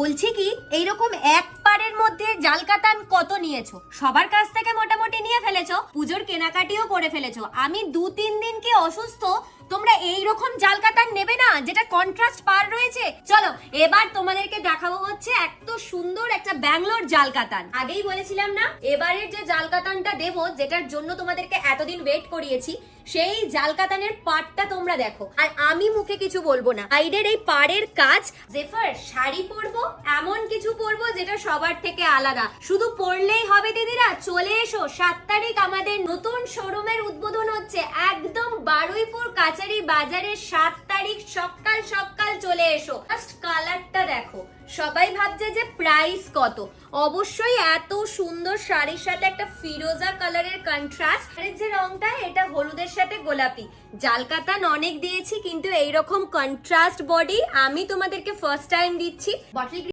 বলছি কি এইরকম এক পাড়ের মধ্যে জাল কাতান কত নিয়েছো? সবার কাছ থেকে মোটামুটি নিয়ে ফেলেছো, পুজোর কেনাকাটিও করে ফেলেছো। আমি 2-3 দিন কি অসুস্থ, তোমরা এইরকম জাল কাতান নেবে না যেটা কন্ট্রাস্ট পার রয়েছে? চলো এবার তোমাদেরকে দেখাবো হচ্ছে এত সুন্দর একটা ব্যাঙ্গালোর জাল কাতান। আগেই বলেছিলাম না এবারের যে জাল কাতানটা দেবো, যেটার জন্য তোমাদেরকে এতদিন ওয়েট করিয়েছি, সেই জাল কাতানের পাড়টা তোমরা দেখো। আর আমি মুখে কিছু বলবো না, সাইডের এই পাড়ের কাজ জেফার শাড়ি পরবো এমন কিছু পরবো যেটা সবার থেকে আলাদা। শুধু পরলেই হবে দিদিরা, চলে এসো। 7 তারিখ আমাদের নতুন শোরুমের উদ্বোধন হচ্ছে, একদম বারুইপুর কাছারি বাজারে। 7 তারিখ সকাল সকাল চলে এসো। জাস্ট কালারটা দেখো, সবাই ভাবছে যে প্রাইস কত। অবশ্যই এত সুন্দর শাড়ির সাথে একটা ফিরোজা কালারের কন্ট্রাস্ট, এর যে রংটা এটা হলুদের সাথে গোলাপি। জাল কাতান অনেক দিয়েছি, কিন্তু এইরকম কন্ট্রাস্ট বডি আমি তোমাদেরকে ফার্স্ট টাইম দিচ্ছি। বটল